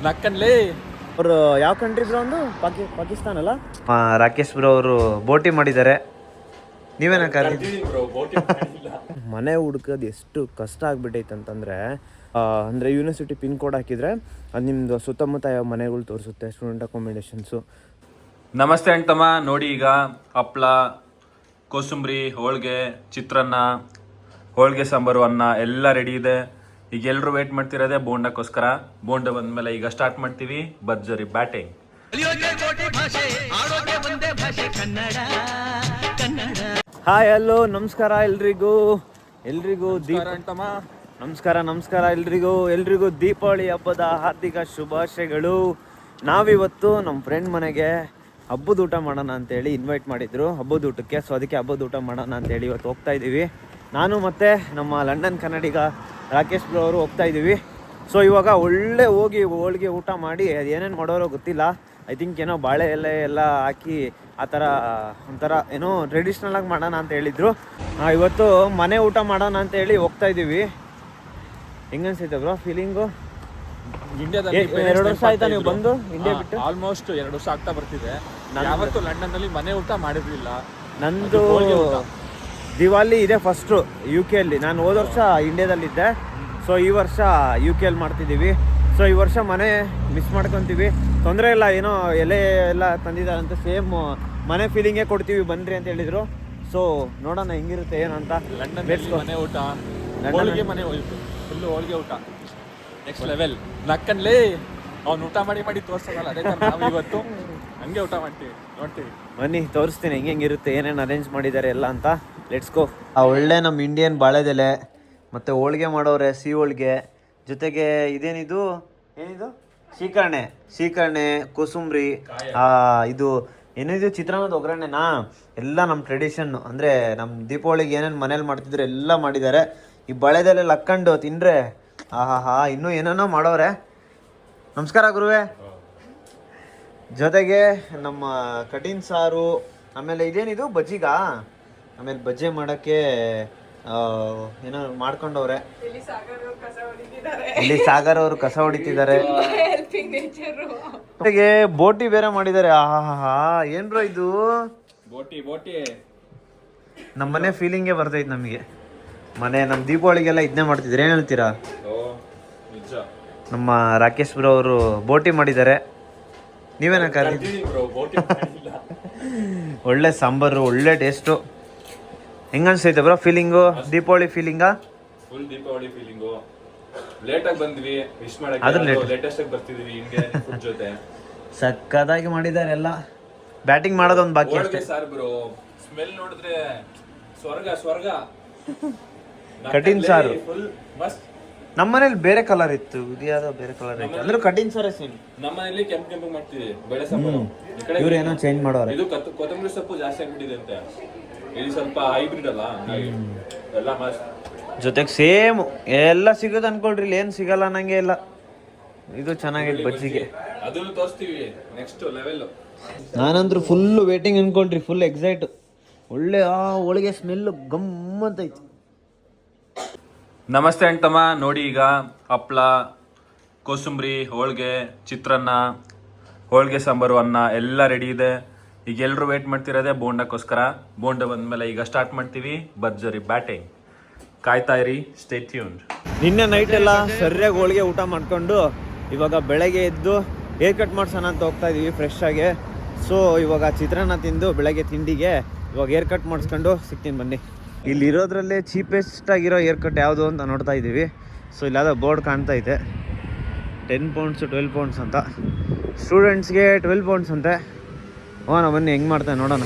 ನಕ್ಕನ್ಲಿ ಅವರು ಯಾವ country bro? ಒಂದು ಪಾಕಿಸ್ತಾನ ಅಲ್ಲ? ರಾಕೇಶ್ ಬ್ರೋ ಅವರು ಬೋಟಿ ಮಾಡಿದ್ದಾರೆ. ನೀವೇನ ಮನೆ ಹುಡ್ಕೋದು ಎಷ್ಟು ಕಷ್ಟ ಆಗ್ಬಿಟ್ಟೈತೆ ಅಂತಂದರೆ, ಅಂದರೆ ಯೂನಿವರ್ಸಿಟಿ ಪಿನ್ ಕೋಡ್ ಹಾಕಿದರೆ ಅದು ನಿಮ್ಮದು ಸುತ್ತಮುತ್ತ ಯಾವ ಮನೆಗಳು ತೋರಿಸುತ್ತೆ, ಸ್ಟೂಡೆಂಟ್ ಅಕಾಮಿಡೇಷನ್ಸು. ನಮಸ್ತೆ ಅಣ್ತಮ್ಮ. ನೋಡಿ, ಈಗ ಹಪ್ಳ, ಕೋಸಂಬರಿ, ಹೋಳಿಗೆ, ಚಿತ್ರಾನ್ನ, ಹೋಳಿಗೆ ಸಾಂಬಾರು, ಅನ್ನ ಎಲ್ಲ ರೆಡಿ ಇದೆ. ಈಗ ಎಲ್ಲರೂ ವೇಟ್ ಮಾಡ್ತಿರೋದೆ ಬೋಂಡಕ್ಕೋಸ್ಕರ. ಬೋಂಡ ಬಂದಮೇಲೆ ಈಗ ಸ್ಟಾರ್ಟ್ ಮಾಡ್ತೀವಿ ಭರ್ಜರಿ ಬ್ಯಾಟಿಂಗ್. ಹಾಯ್, ಹಲೋ, ನಮಸ್ಕಾರ ಎಲ್ರಿಗೂ ನಮಸ್ಕಾರ ಎಲ್ರಿಗೂ ದೀಪಾವಳಿ ಹಬ್ಬದ ಹಾರ್ದಿಕ ಶುಭಾಶಯಗಳು. ನಾವಿವತ್ತು ನಮ್ಮ ಫ್ರೆಂಡ್ ಮನೆಗೆ ಹಬ್ಬದ ಊಟ ಮಾಡೋಣ ಅಂತೇಳಿ ಇನ್ವೈಟ್ ಮಾಡಿದ್ರು ಹಬ್ಬದ ಊಟಕ್ಕೆ. ಸೊ ಅದಕ್ಕೆ ಹಬ್ಬದ ಊಟ ಮಾಡೋಣ ಅಂತೇಳಿ ಇವತ್ತು ಹೋಗ್ತಾ ಇದ್ದೀವಿ. ನಾನು ಮತ್ತು ನಮ್ಮ ಲಂಡನ್ ಕನ್ನಡಿಗ ರಾಕೇಶ್ ಬ್ರೋ ಅವರು ಹೋಗ್ತಾ ಇದ್ದೀವಿ. ಸೊ ಇವಾಗ ಹೋಗಿ ಹೋಳಿಗೆ ಊಟ ಮಾಡಿ ಅದು ಏನೇನು ಮಾಡೋರೋ ಗೊತ್ತಿಲ್ಲ. ಐ ಥಿಂಕ್ ಏನೋ ಬಾಳೆ ಎಲೆ ಎಲ್ಲ ಹಾಕಿ ಆ ಥರ ಒಂಥರ ಏನೋ ಟ್ರೆಡಿಷ್ನಲ್ ಆಗಿ ಮಾಡೋಣ ಅಂತ ಹೇಳಿದರು. ಇವತ್ತು ಮನೆ ಊಟ ಮಾಡೋಣ ಅಂತ ಹೇಳಿ ಹೋಗ್ತಾ ಇದ್ದೀವಿ. ಹೆಂಗನ್ಸೈತೆ ಬ್ರೋ ಫೀಲಿಂಗು? ಇಂಡಿಯಾದಲ್ಲಿ 2 ವರ್ಷ ಆಯ್ತಾ ನೀವು ಬಂದು? ಇಂಡಿಯಾ ಬಿಟ್ಟು ಆಲ್ಮೋಸ್ಟ್ 2 ವರ್ಷ ಆಗ್ತಾ ಬರ್ತಿದೆ. ಯಾವತ್ತು ಲಂಡನ್ನಲ್ಲಿ ಮನೆ ಊಟ ಮಾಡಿರಲಿಲ್ಲ. ನಂದು ದಿವಾಲಿ ಇದೆ ಫಸ್ಟು UK ಅಲ್ಲಿ. ನಾನು ಹೋದ ವರ್ಷ ಇಂಡಿಯಾದಲ್ಲಿದ್ದೆ. ಸೊ ಈ ವರ್ಷ UK ಅಲ್ಲಿ ಮಾಡ್ತಿದ್ದೀವಿ. ಸೊ ಈ ವರ್ಷ ಮನೆ ಮಿಸ್ ಮಾಡ್ಕೊತೀವಿ, ತೊಂದರೆ ಇಲ್ಲ. ಏನೋ ಎಲೆ ಎಲ್ಲ ತಂದಿದ್ದಾರಂತೆ, ಸೇಮ್ ಮನೆ ಫೀಲಿಂಗೇ ಕೊಡ್ತೀವಿ ಬನ್ನಿರಿ ಅಂತ ಹೇಳಿದರು. ಸೊ ನೋಡೋಣ ಹೆಂಗಿರುತ್ತೆ ಏನು ಅಂತ. ಲಂಡನ್ ಮನೆ ಊಟ, ಹೋಳಿಗೆ ಮನೆ ಹೋಯ್ತು, ಫುಲ್ಲು ಹೋಳಿಗೆ ಊಟ ನೆಕ್ಸ್ಟ್ ಲೆವೆಲ್. ನಕ್ಕನ್ಲಿ ಅವ್ನು ಊಟ ಮಾಡಿ ತೋರ್ಸೋದಲ್ಲ, ಅದೇ ಥರ ನಾವು ಇವತ್ತು ಹಂಗೆ ಊಟ ಮಾಡ್ತೀವಿ. ನೋಡ್ತೀವಿ ಬನ್ನಿ, ತೋರಿಸ್ತೀನಿ ಹೆಂಗಿರುತ್ತೆ, ಏನೇನು ಅರೇಂಜ್ ಮಾಡಿದ್ದಾರೆ ಎಲ್ಲ ಅಂತ. Let's go. ಒಳ್ಳೆ ನಮ್ಮ ಇಂಡಿಯನ್ ಬಾಳೆದೆಲೆ ಮತ್ತು ಹೋಳಿಗೆ ಮಾಡೋರೆ, ಸಿಹಿ ಹೋಳಿಗೆ ಜೊತೆಗೆ ಏನಿದು ಶೀಕರಣೆ, ಕೋಸಂಬರಿ, ಇದು ಏನಿದು ಚಿತ್ರಾನ್ನದ ಒಗ್ಗರಣೆನಾ, ಎಲ್ಲ ನಮ್ಮ ಟ್ರೆಡಿಷನ್ನು. ಅಂದರೆ ನಮ್ಮ ದೀಪಾವಳಿಗೆ ಏನೇನು ಮನೇಲಿ ಮಾಡ್ತಿದ್ರು ಎಲ್ಲ ಮಾಡಿದ್ದಾರೆ. ಈ ಬಳೆದೆಲೆ ಲಕ್ಕೊಂಡು ತಿಂದರೆ ಇನ್ನೂ ಏನೇನೋ ಮಾಡೋರೆ. ನಮಸ್ಕಾರ ಗುರುವೆ. ಜೊತೆಗೆ ನಮ್ಮ ಕಟಿನ್ ಸಾರು, ಆಮೇಲೆ ಇದೇನಿದು ಬಜ್ಜಿಗಾ, ಆಮೇಲೆ ಬಜ್ಜಿ ಮಾಡೋಕ್ಕೆ ಏನೋ ಮಾಡ್ಕೊಂಡವ್ರೆ. ಇಲ್ಲಿ ಸಾಗರ್ ಅವರು ಕಸ ಹೊಡಿತಿದ್ದಾರೆ. ಜೊತೆಗೆ ಬೋಟಿ ಬೇರೆ ಮಾಡಿದ್ದಾರೆ. ಏನ್ ಬ್ರೋ ಇದು? ಬೋಟಿ ನಮ್ಮನೆ ಫೀಲಿಂಗೇ ಬರ್ತೈತೆ ನಮಗೆ. ನಮ್ಮ ದೀಪಾವಳಿಗೆಲ್ಲ ಇದನ್ನೇ ಮಾಡ್ತಿದ್ರು. ಏನ್ ಹೇಳ್ತೀರಾ? ನಮ್ಮ ರಾಕೇಶ್ ಬ್ರೋ ಅವರು ಬೋಟಿ ಮಾಡಿದ್ದಾರೆ. ನೀವೇನ ಒಳ್ಳೆ ಸಾಂಬಾರು, ಒಳ್ಳೆ ಟೇಸ್ಟು. ಹೆಂಗನ್ಸೈತೆ ಬ್ರೋ ಫೀಲಿಂಗು? ದೀಪಾವಳಿ ಫೀಲಿಂಗಾ? Full Deepavali feeling. ಲೇಟ್ ಆಗಿ ಬಂದ್ವಿ, ವಿಶ್ ಮಾಡಕ್ಕೆ ಲೇಟೆಸ್ಟ್ ಆಗಿ ಬರ್ತಿದೀವಿ ಹಿಂಗೆ ಫುಡ್ ಜೊತೆ. ಸಕ್ಕದಾಗಿ ಮಾಡಿದ್ದಾರೆ ಎಲ್ಲ. ಬ್ಯಾಟಿಂಗ್ ಮಾಡೋದೊಂದು ಬಾಕಿ ಅಷ್ಟೇ. ಸಾರ್ ಬ್ರೋ, ಸ್ಮೆಲ್ ನೋಡಿದ್ರೆ ಸ್ವರ್ಗ. ಕಟಿನ್ ಸಾರು ಫುಲ್ ಮಸ್ತ್. ನಮ್ಮನೇಲಿ ಬೇರೆ ಕಲರ್ ಇತ್ತು, ಇದ್ಯಾವುದೋ ಬೇರೆ ಕಲರ್ ಇತ್ತು. ಅಂದ್ರೆ ಕಟಿನ್ ಸಾರೇ ಸೇಮ್. ನಮ್ಮನೇಲಿ ಕೆಂಪು ಮಾಡ್ತೀವಿ ಬೇಳೆ ಸಾಂಬಾರು. ಇವ್ರು ಏನೋ ಚೇಂಜ್ ಮಾಡೋರು. ಇದು ಕೊತ್ತಂಬರಿ ಸೊಪ್ಪು ಜಾಸ್ತಿ ಆಗ್ಬಿಟ್ಟಿದೆ ಅಂತೆ. ಇದು ಸ್ವಲ್ಪ ಹೈಬ್ರಿಡ್ ಅಲ್ಲ, ಎಲ್ಲ ಮಸ್ತ್. ಜೊತೆಗೆ ಸೇಮ್ ಎಲ್ಲ ಸಿಗೋದು ಅನ್ಕೊಳ್ರಿ, ಇಲ್ಲಿ ಏನು ಸಿಗಲ್ಲ ಅನ್ನಂಗೆ ಇಲ್ಲ. ಇದು ಚೆನ್ನಾಗಿದೆ ಬಜ್ಜಿಗೆ. ಅದನ್ನು ತೋರಿಸ್ತೀವಿ ನೆಕ್ಸ್ಟ್ ಲೆವೆಲ್. ನಾನಂದ್ರೂ ಫುಲ್ಲು ವೇಟಿಂಗ್ ಅನ್ಕೊಳ್ರಿ, ಫುಲ್ ಎಕ್ಸೈಟ್. ಒಳ್ಳೆ ಹೋಳಿಗೆ ಸ್ಮೆಲ್ಲು ಗಮ್ಮಂತೈತಿ. ನಮಸ್ತೆ ಅಣ್ತಮ್ಮ. ನೋಡಿ, ಈಗ ಹಪ್ಳ, ಕೋಸಂಬರಿ, ಹೋಳಿಗೆ, ಚಿತ್ರಾನ್ನ, ಹೋಳಿಗೆ ಸಾಂಬಾರು, ಅನ್ನ ಎಲ್ಲ ರೆಡಿ ಇದೆ. ಈಗ ಎಲ್ಲರೂ ವೇಟ್ ಮಾಡ್ತಿರೋದೆ ಬೋಂಡಕ್ಕೋಸ್ಕರ. ಬೋಂಡ ಬಂದಮೇಲೆ ಈಗ ಸ್ಟಾರ್ಟ್ ಮಾಡ್ತೀವಿ ಭರ್ಜರಿ ಬ್ಯಾಟಿಂಗ್. ಕಾಯ್ತಾ ಇರಿ, ಸ್ಟೇ ಟ್ಯೂನ್ಡ್. ನಿನ್ನೆ ನೈಟ್ ಎಲ್ಲ ಸರಿಯಾಗಿ ಹೋಳಿಗೆ ಊಟ ಮಾಡ್ಕೊಂಡು ಇವಾಗ ಬೆಳಗ್ಗೆ ಎದ್ದು ಹೇರ್ ಕಟ್ ಮಾಡ್ಸೋಣ ಅಂತ ಹೋಗ್ತಾ ಇದೀವಿ ಫ್ರೆಶ್ ಆಗಿ. ಸೊ ಇವಾಗ ಚಿತ್ರಾನ್ನ ತಿಂದು ಬೆಳಗ್ಗೆ ತಿಂಡಿಗೆ ಇವಾಗ ಹೇರ್ ಕಟ್ ಮಾಡಿಸ್ಕೊಂಡು ಸಿಗ್ತೀನಿ ಬನ್ನಿ. ಇಲ್ಲಿರೋದ್ರಲ್ಲೇ ಚೀಪೆಸ್ಟ್ ಆಗಿರೋ ಹೇರ್ ಕಟ್ ಯಾವುದು ಅಂತ ನೋಡ್ತಾ ಇದ್ದೀವಿ. ಸೊ ಇಲ್ಲಾದ ಬೋರ್ಡ್ ಕಾಣ್ತಾ ಇದೆ, 10 ಪೌಂಡ್ಸು 12 ಪೌಂಡ್ಸ್ ಅಂತ. ಸ್ಟೂಡೆಂಟ್ಸ್ಗೆ 12 ಪೌಂಡ್ಸ್ ಅಂತೆ. ಹೋಗೋಣ ಬನ್ನಿ ಹೆಂಗೆ ಮಾಡ್ತಾನೆ ನೋಡೋಣ.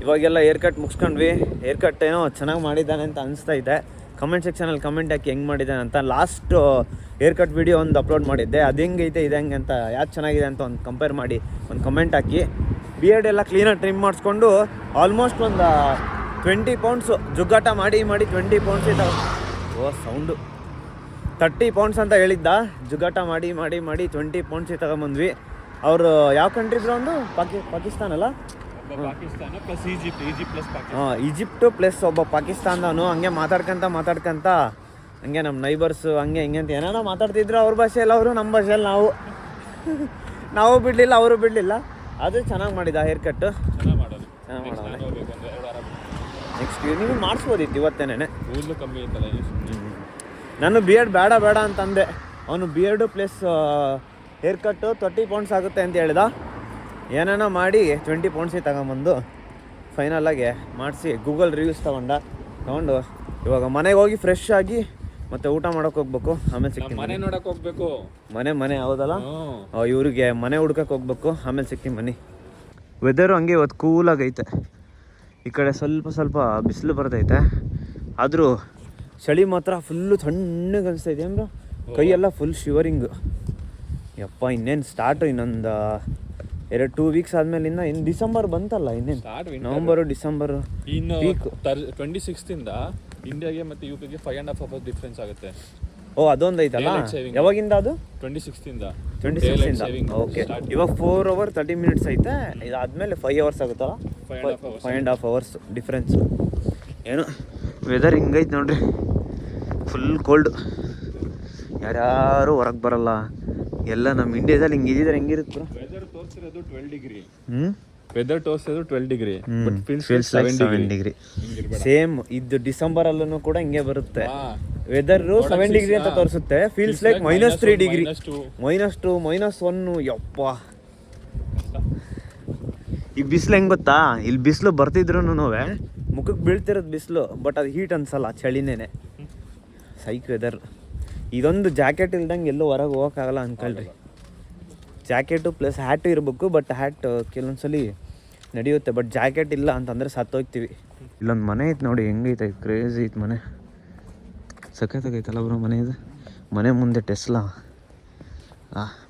ಇವಾಗೆಲ್ಲ ಹೇರ್ ಕಟ್ ಮುಗಿಸ್ಕೊಂಡ್ವಿ. ಹೇರ್ ಕಟ್ ಏನೋ ಚೆನ್ನಾಗಿ ಮಾಡಿದ್ದಾನೆ ಅಂತ ಅನಿಸ್ತಾ ಇದೆ. ಕಮೆಂಟ್ ಸೆಕ್ಷನಲ್ಲಿ ಕಮೆಂಟ್ ಹಾಕಿ ಹೆಂಗೆ ಮಾಡಿದ್ದಾನೆ ಅಂತ. ಲಾಸ್ಟ್ ಹೇರ್ ಕಟ್ ವಿಡಿಯೋ ಒಂದು ಅಪ್ಲೋಡ್ ಮಾಡಿದ್ದೆ, ಅದು ಹೆಂಗೈತೆ ಇದು ಹೆಂಗೆ ಅಂತ, ಯಾವ್ದು ಚೆನ್ನಾಗಿದೆ ಅಂತ ಒಂದು ಕಂಪೇರ್ ಮಾಡಿ ಒಂದು ಕಮೆಂಟ್ ಹಾಕಿ. ಬಿಯರ್ಡ್ ಎಲ್ಲ ಕ್ಲೀನಾಗಿ ಟ್ರಿಮ್ ಮಾಡಿಸ್ಕೊಂಡು ಆಲ್ಮೋಸ್ಟ್ ಒಂದು 20 ಪೌಂಡ್ಸು ಜುಗ್ಗಾಟ ಮಾಡಿ 20 ಪೌಂಡ್ಸ್ ಇದ್ದಾವೆ. ಸೌಂಡು 30 ಪೌಂಡ್ಸ್ ಅಂತ ಹೇಳಿದ್ದ. ಜುಗ್ಗಾಟ ಮಾಡಿ 20 ಪೌಂಡ್ಸ್ ತಗೊಂಬಂದ್ವಿ. ಅವರು ಯಾವ ಕಂಟ್ರಿ ಬ್ರೋ? ಒಂದು ಪಾಕಿಸ್ತಾನ ಅಲ್ಲ? Pakistan plus Egypt plus Pakistan. Egypt plus ಒಬ್ಬ ಪಾಕಿಸ್ತಾನದವನು ಹಂಗೆ ಮಾತಾಡ್ಕೊಂತ ಹಂಗೆ ನಮ್ಮ ನೈಬರ್ಸು ಹಂಗೆ ಹಿಂಗೆ ಅಂತ ಏನೇನೋ ಮಾತಾಡ್ತಿದ್ರು. ಅವ್ರ ಭಾಷೆಯಲ್ಲಿ ಅವರು, ನಮ್ಮ ಭಾಷೆಯಲ್ಲಿ ನಾವು ಬಿಡಲಿಲ್ಲ, ಅವರು ಬಿಡಲಿಲ್ಲ. ಅದು ಚೆನ್ನಾಗಿ ಮಾಡಿದ ಹೇರ್ ಕಟ್ಟು. ಚೆನ್ನಾಗಿ ಮಾಡೋದು. ನೆಕ್ಸ್ಟ್ ನೀವು ಮಾಡಿಸ್ಬೋದಿತ್ತು ಇವತ್ತೇನೆ. ಕೂದಲು ಕಮ್ಮಿ ಇತ್ತಲ್ಲ. ನಾನು ಬಿ ಎಡ್ ಬೇಡ ಅಂತಂದೆ. ಅವನು ಬಿ ಎಡು ಪ್ಲಸ್ ಹೇರ್ ಕಟ್ಟು 30 ಪೌಂಡ್ಸ್ ಆಗುತ್ತೆ ಅಂತ ಹೇಳ್ದ. ಏನೇನೋ ಮಾಡಿ 20 ಪೌಂಡ್ಸಿಗೆ ತಗೊಂಬಂದು ಫೈನಲಾಗಿ ಮಾಡಿಸಿ ಗೂಗಲ್ ರಿವ್ಯೂಸ್ ತೊಗೊಂಡು ಇವಾಗ ಮನೆಗೆ ಹೋಗಿ ಫ್ರೆಶ್ ಆಗಿ ಮತ್ತೆ ಊಟ ಮಾಡೋಕೆ ಹೋಗ್ಬೇಕು. ಆಮೇಲೆ ಸಿಗ್ತೀನಿ. ಮನೆ ನೋಡಕ್ಕೆ ಹೋಗ್ಬೇಕು. ಮನೆ ಹೌದಲ್ಲ, ಇವ್ರಿಗೆ ಮನೆ ಹುಡ್ಕಕ್ಕೆ ಹೋಗ್ಬೇಕು. ಆಮೇಲೆ ಸಿಗ್ತೀನಿ ಬನ್ನಿ. ವೆದರು ಹಂಗೆ ಇವತ್ತು ಕೂಲಾಗೈತೆ. ಈ ಕಡೆ ಸ್ವಲ್ಪ ಬಿಸಿಲು ಬರ್ತೈತೆ, ಆದರೂ ಚಳಿ ಮಾತ್ರ ಫುಲ್ಲು ತಣ್ಣಗೆ ಅನಿಸ್ತೈತೆ ಬ್ರೋ. ಕೈಯೆಲ್ಲ ಫುಲ್ ಶಿವರಿಂಗು. ಯಪ್ಪ ಇನ್ನೇನು ಸ್ಟಾರ್ಟು, ಇನ್ನೊಂದು 2 ವೀಕ್ಸ್ ಆದಮೇಲಿಂದ ಇನ್ನು ಡಿಸೆಂಬರ್ ಬಂತಲ್ಲ, ಇನ್ನೇನು ನವಂಬರು ಡಿಸೆಂಬರು ಇನ್ನು ವೀಕ್. 26 ಇಂದ ಇಂಡಿಯಾಗೆ ಮತ್ತು ಯುಕೆಗೆ 5.5 hours ಡಿಫ್ರೆನ್ಸ್ ಆಗುತ್ತೆ. ಓ ಅದೊಂದು ಐತಲ್ಲ, ಯಾವಾಗಿಂದ ಅದು? 26 ಇಂದ. ಓಕೆ, ಇವಾಗ 4 hours 30 minutes ಐತೆ. ಇದಾದ್ಮೇಲೆ 5 hours ಆಗುತ್ತಲ್ಲ, 5.5 hours ಡಿಫ್ರೆನ್ಸ್. ಏನು ವೆದರ್ ಹಿಂಗೈತೆ ನೋಡ್ರಿ, ಫುಲ್ ಕೋಲ್ಡು. ಯಾರ್ಯಾರು ಹೊರಗೆ ಬರಲ್ಲ. ಎಲ್ಲ ನಮ್ಮ ಇಂಡಿಯಾದಲ್ಲಿ ಹಿಂಗಿದ್ರೆ ಹೆಂಗಿರುತ್ತೆ? Weather ತೋರಿಸಿರೋದು 12 degree. ವೆದರ್ ತೋರಿಸೋದು 12 degree, but feels like 7 degree. Same ಇದು ಡಿಸೆಂಬರಲ್ಲೂ ಕೂಡ ಹಿಂಗೆ ಬರುತ್ತೆ. ವೆದರ್ 7 ಡಿಗ್ರಿ ಅಂತ ತೋರಿಸುತ್ತೆ, ಫೀಲ್ಸ್ ಲೈಕ್ -3 ಡಿಗ್ರಿ, -2, -1. ಯಪ್ಪ ಈ ಬಿಸಿಲು ಹೆಂಗೆ ಗೊತ್ತಾ? ಇಲ್ಲಿ ಬಿಸಿಲು ಬರ್ತಿದ್ರು ಮುಖಕ್ಕೆ ಬೀಳ್ತಿರೋದು ಬಿಸಿಲು, ಬಟ್ ಅದು ಹೀಟ್ ಅನ್ಸಲ್ಲ, ಚಳಿನೇನೆ. ಸೈಕ್ ವೆದರ್. ಇದೊಂದು ಜಾಕೆಟ್ ಇಲ್ದಂಗೆ ಎಲ್ಲೂ ಹೊರಗೆ ಹೋಗೋಕ್ಕಾಗಲ್ಲ ಅಂದ್ಕೊಳ್ರಿ. ಜಾಕೆಟು ಪ್ಲಸ್ ಹ್ಯಾಟು ಇರಬೇಕು, ಬಟ್ ಹ್ಯಾಟ್ ಕೆಲವೊಂದ್ಸಲಿ ನಡೆಯುತ್ತೆ, ಬಟ್ ಜಾಕೆಟ್ ಇಲ್ಲ ಅಂತಂದರೆ ಸತ್ತೋಗ್ತೀವಿ. ಇಲ್ಲೊಂದು ಮನೆ ಐತೆ ನೋಡಿ, ಹೆಂಗೈತೆ, ಕ್ರೇಜಿ ಐತೆ ಮನೆ. ಸಖತ್ತಾಗೈತಲ್ಲ ಬ್ರೋ ಮನೆ ಇದು. ಮನೆ ಮುಂದೆ ಟೆಸ್ಲಾ.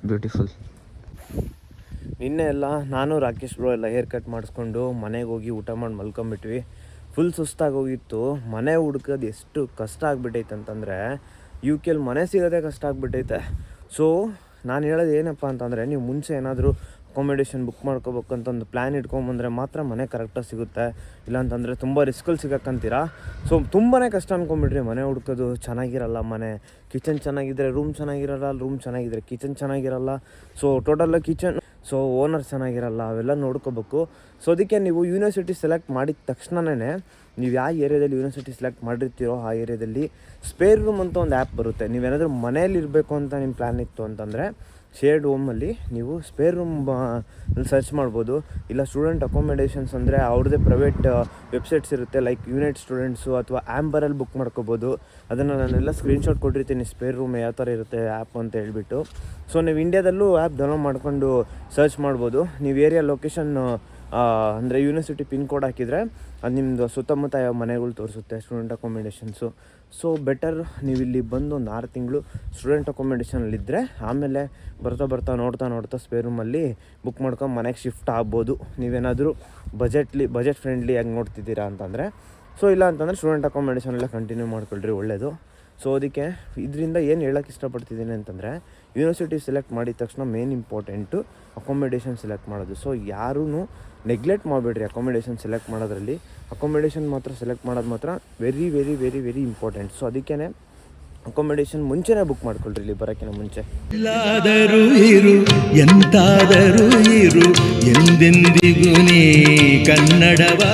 ಬ್ಯೂಟಿಫುಲ್. ನಿನ್ನೆ ಎಲ್ಲ ನಾನು ರಾಕೇಶ್ ಬ್ರೋ ಎಲ್ಲ ಹೇರ್ ಕಟ್ ಮಾಡಿಸ್ಕೊಂಡು ಮನೆಗೆ ಹೋಗಿ ಊಟ ಮಾಡಿ ಮಲ್ಕೊಂಬಿಟ್ವಿ. ಫುಲ್ ಸುಸ್ತಾಗಿ ಹೋಗಿತ್ತು. ಮನೆ ಹುಡ್ಕೋದು ಎಷ್ಟು ಕಷ್ಟ ಆಗಿಬಿಟ್ಟೈತೆ ಅಂತಂದರೆ UK ಮನೆ ಸಿಗೋದೇ ಕಷ್ಟ ಆಗಿಬಿಟ್ಟೈತೆ. ಸೊ ನಾನು ಹೇಳೋದು ಏನಪ್ಪ ಅಂತಂದರೆ, ನೀವು ಮುಂಚೆ ಏನಾದರೂ ಅಕೊಮಿಡೇಷನ್ ಬುಕ್ ಮಾಡ್ಕೋಬೇಕು ಅಂತ ಒಂದು ಪ್ಲ್ಯಾನ್ ಇಟ್ಕೊಂಬಂದರೆ ಮಾತ್ರ ಮನೆ ಕರೆಕ್ಟಾಗಿ ಸಿಗುತ್ತೆ. ಇಲ್ಲಾಂತಂದರೆ ತುಂಬ ರಿಸ್ಕಲ್ಲಿ ಸಿಗಕ್ಕಂತೀರಾ. ಸೊ ತುಂಬಾ ಕಷ್ಟ ಅಂದ್ಕೊಂಬಿಡ್ರಿ. ಮನೆ ಹುಡ್ಕೋದು ಚೆನ್ನಾಗಿರಲ್ಲ. ಮನೆ ಕಿಚನ್ ಚೆನ್ನಾಗಿದ್ದರೆ ರೂಮ್ ಚೆನ್ನಾಗಿರಲ್ಲ, ರೂಮ್ ಚೆನ್ನಾಗಿದ್ದರೆ ಕಿಚನ್ ಚೆನ್ನಾಗಿರಲ್ಲ. ಸೊ ಟೋಟಲ್ಲ ಕಿಚನ್, ಸೊ ಓನರ್ ಚೆನ್ನಾಗಿರಲ್ಲ, ಅವೆಲ್ಲ ನೋಡ್ಕೋಬೇಕು. ಸೊ ಅದಕ್ಕೆ ನೀವು ಯೂನಿವರ್ಸಿಟಿ ಸೆಲೆಕ್ಟ್ ಮಾಡಿದ ತಕ್ಷಣವೇ ನೀವು ಯಾವ ಏರಿಯಾದಲ್ಲಿ ಯೂನಿವರ್ಸಿಟಿ ಸೆಲೆಕ್ಟ್ ಮಾಡಿರ್ತೀರೋ ಆ ಏರಿಯಾದಲ್ಲಿ ಸ್ಪೇರ್ ರೂಮ್ ಅಂತ ಒಂದು ಆ್ಯಪ್ ಬರುತ್ತೆ. ನೀವೇನಾದರೂ ಮನೇಲಿ ಇರಬೇಕು ಅಂತ ನಿಮ್ಮ ಪ್ಲ್ಯಾನ್ ಇತ್ತು ಅಂತಂದರೆ ಶೇರ್ಡ್ ಹೋಮಲ್ಲಿ ನೀವು ಸ್ಪೇರ್ ರೂಮ್ ಸರ್ಚ್ ಮಾಡ್ಬೋದು. ಇಲ್ಲ ಸ್ಟೂಡೆಂಟ್ ಅಕೊಮಿಡೇಷನ್ಸ್ ಅಂದರೆ ಅವ್ರದ್ದೇ ಪ್ರೈವೇಟ್ ವೆಬ್ಸೈಟ್ಸ್ ಇರುತ್ತೆ, ಲೈಕ್ ಯುನೈಟ್ ಸ್ಟೂಡೆಂಟ್ಸು ಅಥವಾ ಆ್ಯಂಬರಲ್ಲಿ ಬುಕ್ ಮಾಡ್ಕೋಬೋದು. ಅದನ್ನು ನಾನೆಲ್ಲ ಸ್ಕ್ರೀನ್ಶಾಟ್ ಕೊಟ್ಟಿರ್ತೀನಿ, ಸ್ಪೇರ್ ರೂಮ್ ಯಾವ ಥರ ಇರುತ್ತೆ ಆ್ಯಪ್ ಅಂತ ಹೇಳ್ಬಿಟ್ಟು. ಸೊ ನೀವು ಇಂಡಿಯಾದಲ್ಲೂ ಆ್ಯಪ್ ಡೌನ್ಲೋಡ್ ಮಾಡ್ಕೊಂಡು ಸರ್ಚ್ ಮಾಡ್ಬೋದು. ನೀವು ಏರಿಯಾ ಲೊಕೇಶನ್ ಅಂದರೆ ಯೂನಿವರ್ಸಿಟಿ ಪಿನ್ ಕೋಡ್ ಹಾಕಿದರೆ ಅದು ನಿಮ್ಮದು ಸುತ್ತಮುತ್ತ ಯಾವ ಮನೆಗಳು ತೋರಿಸುತ್ತೆ, ಸ್ಟೂಡೆಂಟ್ ಅಕೊಮಿಡೇಷನ್ಸು. ಸೊ ಬೆಟರ್ ನೀವು ಇಲ್ಲಿ ಬಂದು ಒಂದು 6 ತಿಂಗಳು ಸ್ಟೂಡೆಂಟ್ ಅಕೊಮಿಡೇಷನಲ್ಲಿದ್ದರೆ ಆಮೇಲೆ ಬರ್ತಾ ನೋಡ್ತಾ ಸ್ಪೇರ್ ರೂಮಲ್ಲಿ ಬುಕ್ ಮಾಡ್ಕೊಂಡು ಮನೆಗೆ ಶಿಫ್ಟ್ ಆಗ್ಬೋದು. ನೀವೇನಾದರೂ ಬಜೆಟ್ ಫ್ರೆಂಡ್ಲಿ ಆಗಿ ನೋಡ್ತಿದ್ದೀರಾ ಅಂತಂದರೆ. ಸೊ ಇಲ್ಲ ಅಂತಂದರೆ ಸ್ಟೂಡೆಂಟ್ ಅಕೊಮಿಡೇಷನೆಲ್ಲ ಕಂಟಿನ್ಯೂ ಮಾಡ್ಕೊಳ್ರಿ, ಒಳ್ಳೆಯದು. ಸೊ ಅದಕ್ಕೆ ಇದರಿಂದ ಏನು ಹೇಳೋಕ್ಕೆ ಇಷ್ಟಪಡ್ತಿದ್ದೀನಿ ಅಂತಂದರೆ, ಯೂನಿವರ್ಸಿಟಿ ಸೆಲೆಕ್ಟ್ ಮಾಡಿದ ತಕ್ಷಣ ಮೇನ್ ಇಂಪಾರ್ಟೆಂಟು ಅಕೊಮಿಡೇಷನ್ ಸೆಲೆಕ್ಟ್ ಮಾಡೋದು. ಸೊ ಯಾರೂ ನೆಗ್ಲೆಕ್ಟ್ ಮಾಡಬೇಡ್ರಿ ಅಕೊಮಿಡೇಷನ್ ಸೆಲೆಕ್ಟ್ ಮಾಡೋದ್ರಲ್ಲಿ. ಅಕೊಮಿಡೇಷನ್ ಮಾತ್ರ ಸೆಲೆಕ್ಟ್ ಮಾಡೋದು ಮಾತ್ರ very very very very important. So ಅದಕ್ಕೇ ಅಕೊಮಿಡೇಷನ್ ಮುಂಚೆನೇ ಬುಕ್ ಮಾಡ್ಕೊಳ್ರಿ, ಇಲ್ಲಿ ಬರೋಕ್ಕಿಂತ ಮುಂಚೆ. ಎಲ್ಲಾದರೂ ಇರು ಎಂತಾದರೂ ಇರು ಎಂದೆಂದಿಗೂ ನೀ ಕನ್ನಡವಾ.